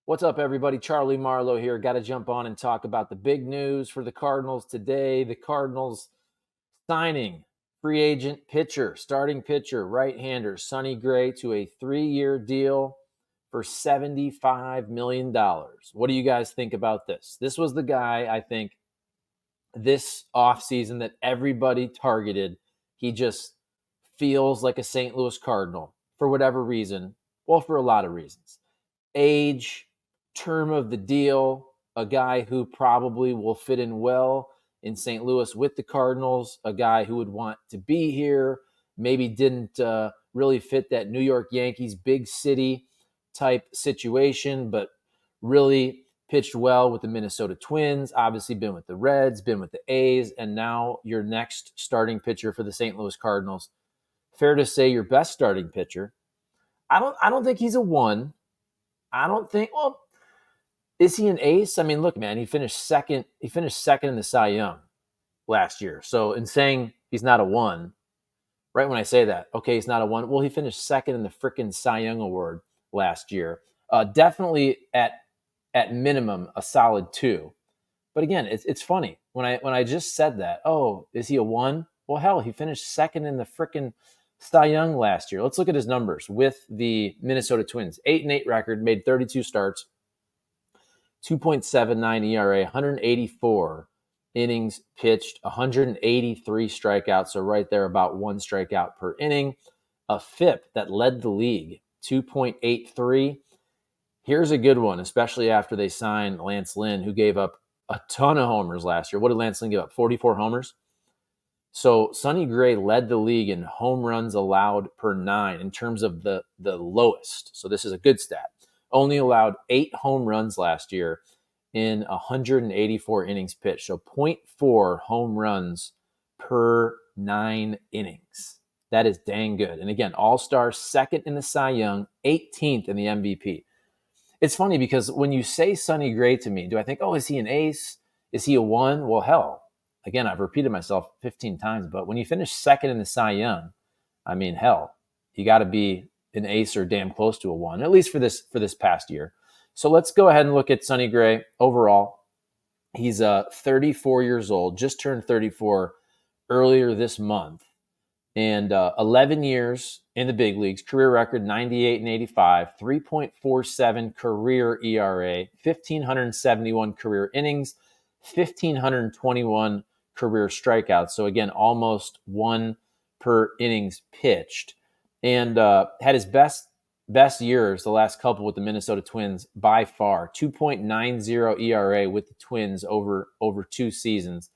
What's up, everybody? Charlie Marlow here. Got to jump on and talk about the big news for the Cardinals today. The Cardinals signing free agent pitcher, starting pitcher, right-hander Sonny Gray to a 3-year deal for $75 million. What do you guys think about this? This was the guy, I think, this offseason that everybody targeted. He just feels like a St. Louis Cardinal for whatever reason. Well, for a lot of reasons. Age, term of the deal, a guy who probably will fit in well in St. Louis with the Cardinals, a guy who would want to be here, maybe didn't really fit that New York Yankees big city type situation, but really pitched well with the Minnesota Twins, obviously been with the Reds, been with the A's, and now your next starting pitcher for the St. Louis Cardinals. Fair to say your best starting pitcher. I don't think he's a one. I don't think. Well, is he an ace? I mean, look, man, he finished second. He finished second in the Cy Young last year. So in saying he's not a one, right when I say that, okay, he's not a one. Well, he finished second in the freaking Cy Young Award last year. Definitely at minimum a solid two. But again, it's funny when I just said that. Oh, is he a one? Well, hell, he finished second in the freaking Cy Young last year. Let's look at his numbers with the Minnesota Twins. 8-8 record, made 32 starts, 2.79 ERA, 184 innings pitched, 183 strikeouts. So right there, about one strikeout per inning. A FIP that led the league, 2.83. Here's a good one, especially after they signed Lance Lynn, who gave up a ton of homers last year. What did Lance Lynn give up? 44 homers? So Sonny Gray led the league in home runs allowed per 9 in terms of the lowest. So this is a good stat. Only allowed 8 home runs last year in 184 innings pitched. So 0.4 home runs per 9 innings. That is dang good. And again, all-star, second in the Cy Young, 18th in the MVP. It's funny because when you say Sonny Gray to me, do I think, oh, is he an ace? Is he a one? Well, hell, again, I've repeated myself 15 times, but when you finish second in the Cy Young, I mean, hell, you got to be an ace or damn close to a one, at least for this past year. So let's go ahead and look at Sonny Gray overall. He's 34 years old, just turned 34 earlier this month, and 11 years in the big leagues. Career record 98 and 85, 3.47 career ERA, 1,571 career innings, 1,521 career strikeouts. So again, almost one per innings pitched, and had his best years the last couple with the Minnesota Twins by far. 2.90 ERA with the Twins over 2 seasons.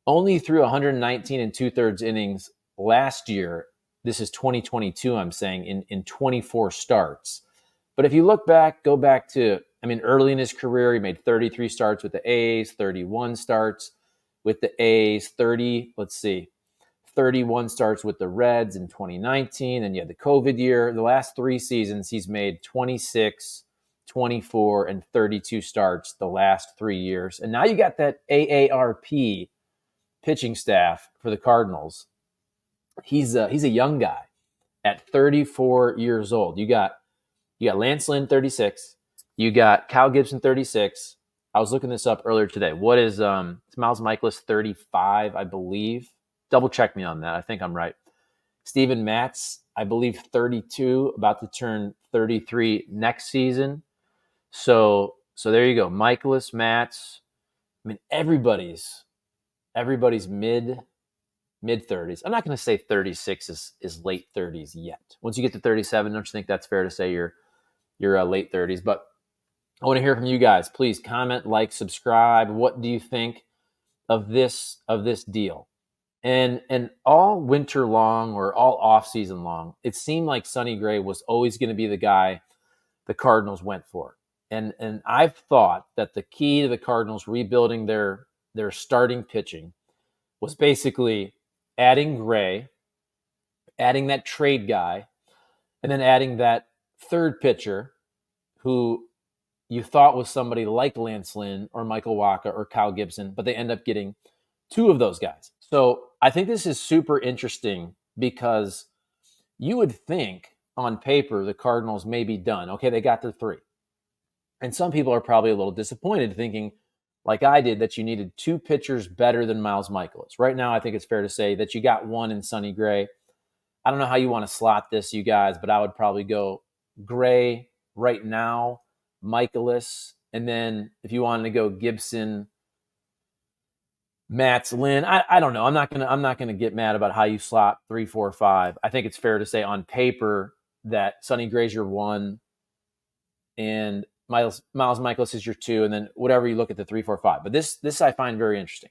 Only threw 119 and 2/3 innings last year. This is 2022, I'm saying, in 24 starts. But if you look back, go back to, I mean, early in his career, he made 33 starts with the A's, 31 starts with the A's, 31 starts with the Reds in 2019. And you had the COVID year. The last 3 seasons, he's made 26, 24, and 32 starts the last 3 years. And now you got that AARP pitching staff for the Cardinals. He's a young guy at 34 years old. You got Lance Lynn, 36. You got Cal Gibson, 36. I was looking this up earlier today. What is Miles Mikolas, 35, I believe. Double check me on that. I think I'm right. Steven Matz, I believe 32, about to turn 33 next season. So there you go. Mikolas, Matz. I mean, everybody's mid 30s. I'm not going to say 36 is late 30s yet. Once you get to 37, don't you think that's fair to say you're late 30s? But I want to hear from you guys. Please comment, like, subscribe. What do you think of this deal? And all winter long or all off season long, it seemed like Sonny Gray was always going to be the guy the Cardinals went for. And I've thought that the key to the Cardinals rebuilding their starting pitching was basically adding Gray, adding that trade guy, and then adding that third pitcher who you thought was somebody like Lance Lynn or Michael Wacha or Kyle Gibson, but they end up getting 2 of those guys. So I think this is super interesting because you would think on paper the Cardinals may be done. Okay, they got their 3. And some people are probably a little disappointed, thinking, like I did, that you needed two pitchers better than Miles Michaelis. Right now, I think it's fair to say that you got one in Sonny Gray. I don't know how you want to slot this, you guys, but I would probably go Gray right now, Michaelis, and then if you wanted to go Gibson, Matz, Lynn. I don't know. I'm not gonna get mad about how you slot 3, 4, 5. I think it's fair to say on paper that Sonny Gray's your one, and Miles Michaelis is your two, and then whatever you look at the 3, 4, 5. But this I find very interesting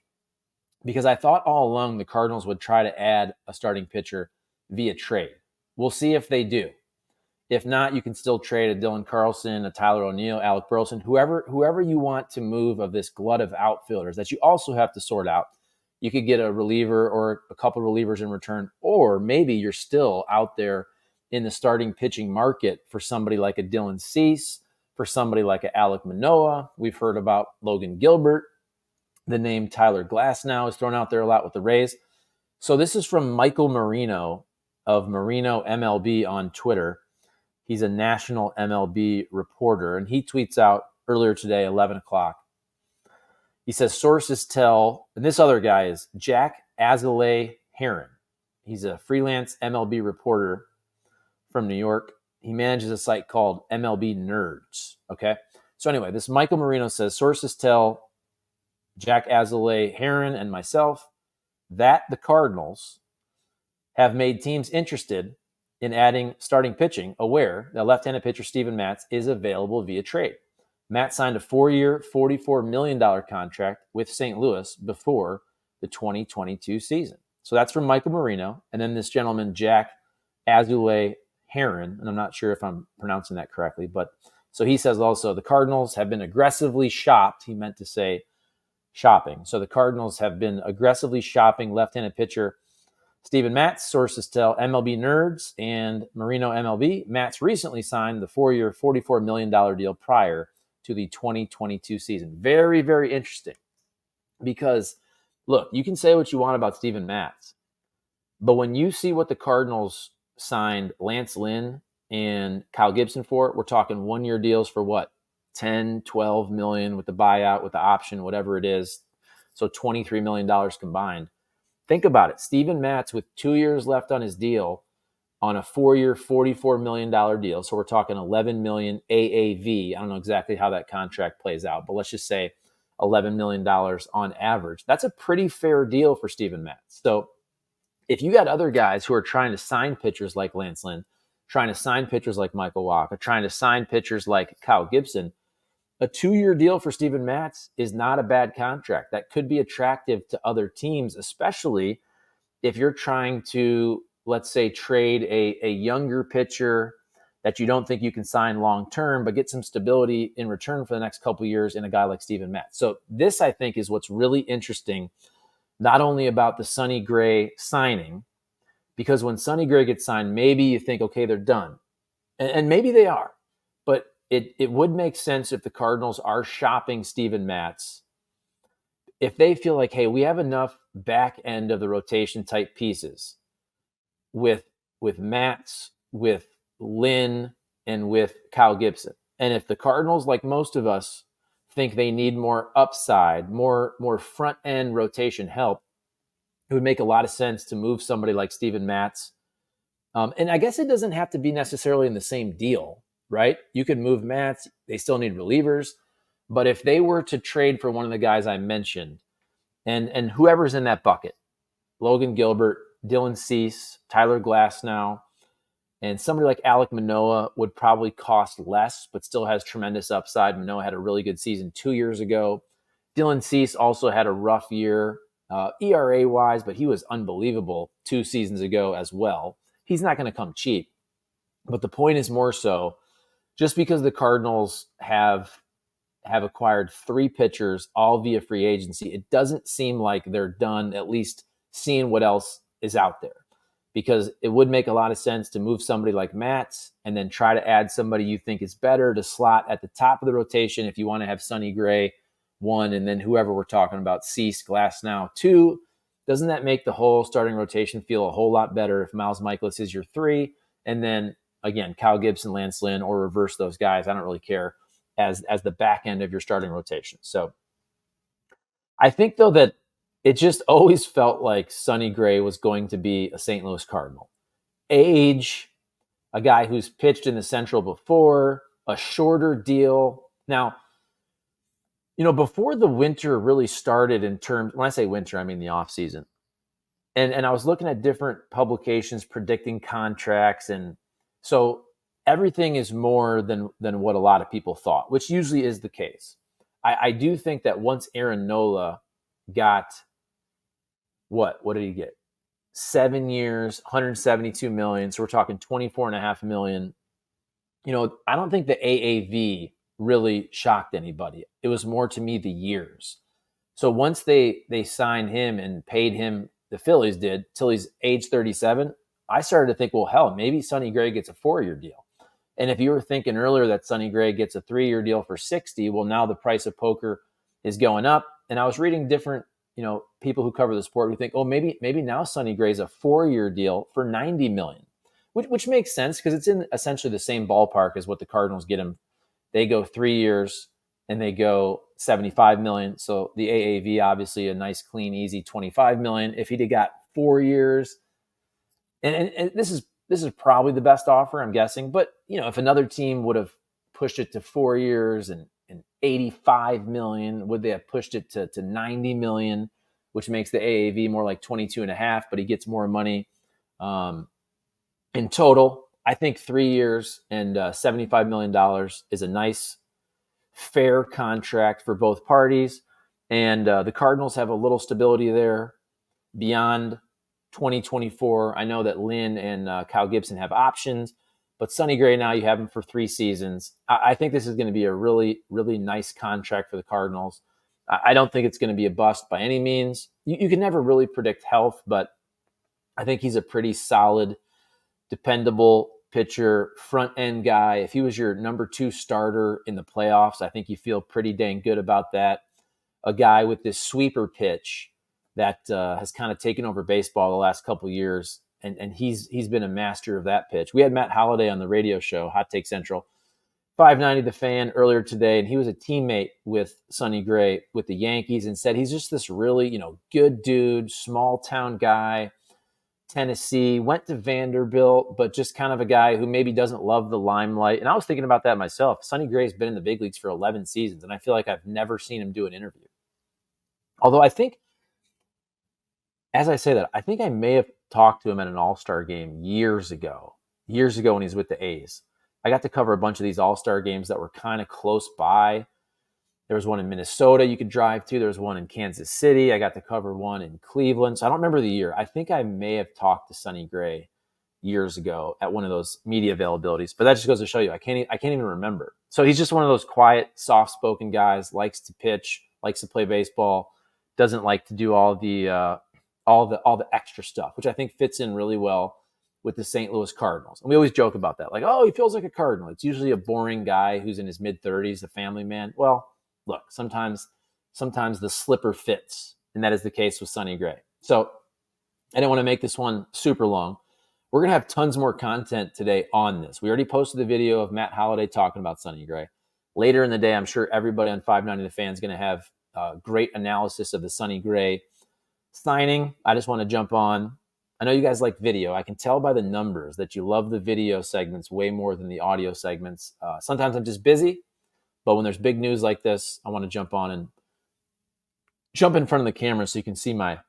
because I thought all along the Cardinals would try to add a starting pitcher via trade. We'll see if they do. If not, you can still trade a Dylan Carlson, a Tyler O'Neill, Alec Burleson, whoever you want to move of this glut of outfielders that you also have to sort out. You could get a reliever or a couple of relievers in return, or maybe you're still out there in the starting pitching market for somebody like a Dylan Cease, for somebody like a Alec Manoah. We've heard about Logan Gilbert. The name Tyler Glasnow is thrown out there a lot with the Rays. So this is from Michael Marino of Marino MLB on Twitter. He's a national MLB reporter, and he tweets out earlier today, 11 o'clock. He says, sources tell, and this other guy is Jack Azalea Heron. He's a freelance MLB reporter from New York. He manages a site called MLB Nerds, okay? So anyway, this Michael Marino says, sources tell Jack Azalea Heron and myself that the Cardinals have made teams interested in adding starting pitching, aware that left-handed pitcher Steven Matz is available via trade. Matz signed a 4-year, $44 million contract with St. Louis before the 2022 season. So that's from Michael Marino. And then this gentleman, Jack Azalea Heron, and I'm not sure if I'm pronouncing that correctly, but so he says also the Cardinals have been aggressively shopped. He meant to say shopping. So the Cardinals have been aggressively shopping left-handed pitcher Steven Matz. Sources tell MLB Nerds and Marino MLB. Matz recently signed the 4-year, $44 million deal prior to the 2022 season. Very, very interesting because, look, you can say what you want about Steven Matz, but when you see what the Cardinals signed Lance Lynn and Kyle Gibson for, we're talking 1-year deals for what? 10, 12 million with the buyout, with the option, whatever it is. So $23 million combined. Think about it. Steven Matz with 2 years left on his deal on a 4-year, $44 million deal. So we're talking 11 million AAV. I don't know exactly how that contract plays out, but let's just say $11 million on average. That's a pretty fair deal for Steven Matz. So if you got other guys who are trying to sign pitchers like Lance Lynn, trying to sign pitchers like Michael Wacha, trying to sign pitchers like Kyle Gibson, a 2-year deal for Steven Matz is not a bad contract. That could be attractive to other teams, especially if you're trying to, let's say, trade a younger pitcher that you don't think you can sign long-term, but get some stability in return for the next couple of years in a guy like Steven Matz. So this, I think, is what's really interesting, not only about the Sonny Gray signing, because when Sonny Gray gets signed, maybe you think, okay, they're done. And maybe they are. But it would make sense if the Cardinals are shopping Steven Matz, if they feel like, hey, we have enough back end of the rotation type pieces with Matz, with Lynn, and with Kyle Gibson. And if the Cardinals, like most of us, think they need more upside, more front end rotation help, it would make a lot of sense to move somebody like Steven Matz. And I guess it doesn't have to be necessarily in the same deal, right? You could move Matz. They still need relievers. But if they were to trade for one of the guys I mentioned, and whoever's in that bucket, Logan Gilbert, Dylan Cease, Tyler Glasnow, and somebody like Alec Manoah would probably cost less, but still has tremendous upside. Manoah had a really good season 2 years ago. Dylan Cease also had a rough year ERA-wise, but he was unbelievable 2 seasons ago as well. He's not going to come cheap. But the point is more so, just because the Cardinals have acquired 3 pitchers all via free agency, it doesn't seem like they're done at least seeing what else is out there. Because it would make a lot of sense to move somebody like Matz and then try to add somebody you think is better to slot at the top of the rotation if you want to have Sonny Gray 1 and then whoever we're talking about, Cease, Glasnow 2. Doesn't that make the whole starting rotation feel a whole lot better if Miles Michaelis is your 3? And then, again, Kyle Gibson, Lance Lynn, or reverse those guys. I don't really care. as the back end of your starting rotation. So I think, though, that it just always felt like Sonny Gray was going to be a St. Louis Cardinal. Age, a guy who's pitched in the Central before, a shorter deal. Now, before the winter really started, in terms, when I say winter, I mean the offseason. And I was looking at different publications predicting contracts. And so everything is more than what a lot of people thought, which usually is the case. I do think that once Aaron Nola got, what did he get? 7 years, $172 million. So we're talking $24.5 million. I don't think the AAV really shocked anybody. It was more, to me, the years. So once they signed him and paid him, the Phillies did, till he's age 37, I started to think, well, hell, maybe Sonny Gray gets a 4-year deal. And if you were thinking earlier that Sonny Gray gets a 3-year deal for 60, well, now the price of poker is going up. And I was reading different, people who cover the sport who think, oh, maybe now Sonny Gray's a 4-year deal for $90 million, which makes sense because it's in essentially the same ballpark as what the Cardinals get him. They go 3 years and they go $75 million. So the AAV, obviously a nice, clean, easy $25 million. If he'd have got 4 years, and this is probably the best offer, I'm guessing. But if another team would have pushed it to 4 years and $85 million, would they have pushed it to $90 million, which makes the AAV more like 22.5, but he gets more money in total. I think 3 years and $75 million is a nice, fair contract for both parties. And the Cardinals have a little stability there beyond 2024. I know that Lynn and Kyle Gibson have options, but Sonny Gray, now you have him for 3 seasons. I think this is going to be a really, really nice contract for the Cardinals. I don't think it's going to be a bust by any means. You can never really predict health, but I think he's a pretty solid, dependable pitcher, front end guy. If he was your number 2 starter in the playoffs, I think you feel pretty dang good about that. A guy with this sweeper pitch that has kind of taken over baseball the last couple of years, and he's been a master of that pitch. We had Matt Holliday on the radio show, Hot Take Central, 590 The Fan, earlier today, and he was a teammate with Sonny Gray with the Yankees, and said he's just this really, good dude, small town guy. Tennessee, went to Vanderbilt, but just kind of a guy who maybe doesn't love the limelight. And I was thinking about that myself. Sonny Gray's been in the big leagues for 11 seasons, and I feel like I've never seen him do an interview. Although I think, as I say that, I think I may have talked to him at an All-Star game years ago when he was with the A's. I got to cover a bunch of these All-Star games that were kind of close by. There was one in Minnesota you could drive to. There was one in Kansas City. I got to cover one in Cleveland. So I don't remember the year. I think I may have talked to Sonny Gray years ago at one of those media availabilities. But that just goes to show you, I can't even remember. So he's just one of those quiet, soft-spoken guys, likes to pitch, likes to play baseball, doesn't like to do all the extra stuff, which I think fits in really well with the St. Louis Cardinals. And we always joke about that. Like, oh, he feels like a Cardinal. It's usually a boring guy who's in his mid-30s, a family man. Well, look, sometimes the slipper fits, and that is the case with Sonny Gray. So I didn't want to make this one super long. We're going to have tons more content today on this. We already posted the video of Matt Holliday talking about Sonny Gray. Later in the day, I'm sure everybody on 590 The Fan is going to have great analysis of the Sonny Gray signing. I just want to jump on. I know you guys like video. I can tell by the numbers that you love the video segments way more than the audio segments. Sometimes I'm just busy. But when there's big news like this, I want to jump on and jump in front of the camera so you can see my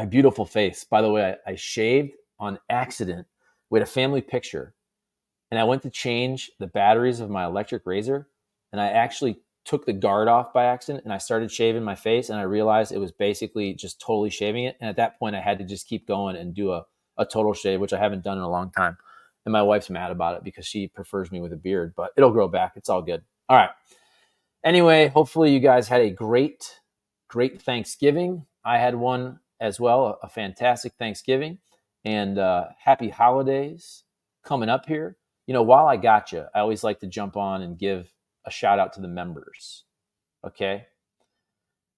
beautiful face. By the way, I shaved on accident. We had a family picture, and I went to change the batteries of my electric razor, and I actually took the guard off by accident, and I started shaving my face, and I realized it was basically just totally shaving it. And at that point, I had to just keep going and do a total shave, which I haven't done in a long time. And my wife's mad about it because she prefers me with a beard, but it'll grow back. It's all good. All right. Anyway, hopefully you guys had a great Thanksgiving. I had one as well, a fantastic Thanksgiving, and happy holidays coming up here. While I got you, I always like to jump on and give a shout out to the members. Okay.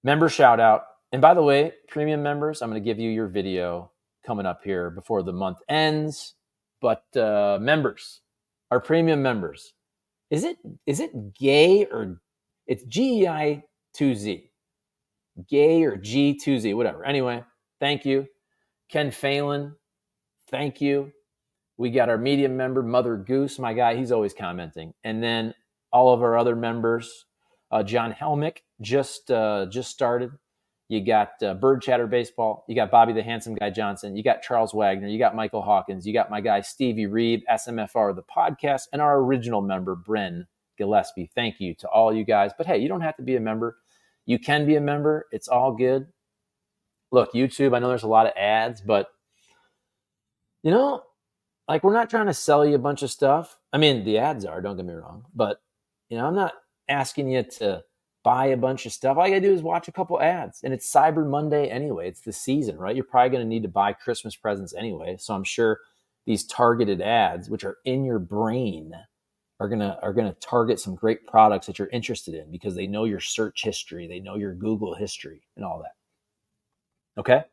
Member shout out. And by the way, premium members, I'm going to give you your video coming up here before the month ends. But members, our premium members, Is it gay or it's GEI2Z? Gay or G2Z, whatever. Anyway, thank you. Ken Phelan, thank you. We got our medium member, Mother Goose, my guy. He's always commenting. And then all of our other members, John Helmick just started. You got Bird Chatter Baseball. You got Bobby the Handsome Guy Johnson. You got Charles Wagner. You got Michael Hawkins. You got my guy Stevie Reed, SMFR, the podcast, and our original member, Bryn Gillespie. Thank you to all you guys. But hey, you don't have to be a member. You can be a member. It's all good. Look, YouTube, I know there's a lot of ads, but like we're not trying to sell you a bunch of stuff. I mean, the ads are, don't get me wrong, but I'm not asking you to buy a bunch of stuff. All you gotta do is watch a couple ads, and it's Cyber Monday anyway. It's the season, right? You're probably gonna need to buy Christmas presents anyway. So I'm sure these targeted ads, which are in your brain, are gonna target some great products that you're interested in because they know your search history, they know your Google history, and all that. Okay,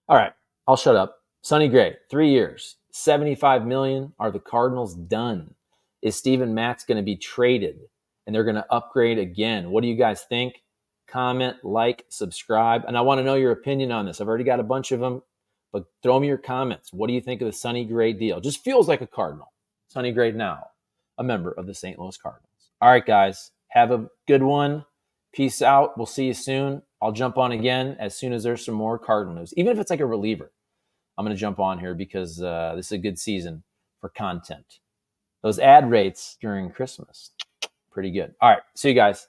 all right, I'll shut up. Sonny Gray, 3 years, $75 million. Are the Cardinals done? Is Steven Matz going to be traded and they're going to upgrade again? What do you guys think? Comment, like, subscribe. And I want to know your opinion on this. I've already got a bunch of them, but throw me your comments. What do you think of the Sonny Gray deal? Just feels like a Cardinal. Sonny Gray now a member of the St. Louis Cardinals. All right, guys, have a good one. Peace out. We'll see you soon. I'll jump on again as soon as there's some more Cardinal news, even if it's like a reliever. I'm going to jump on here because this is a good season for content. Those ad rates during Christmas, pretty good. All right, see you guys.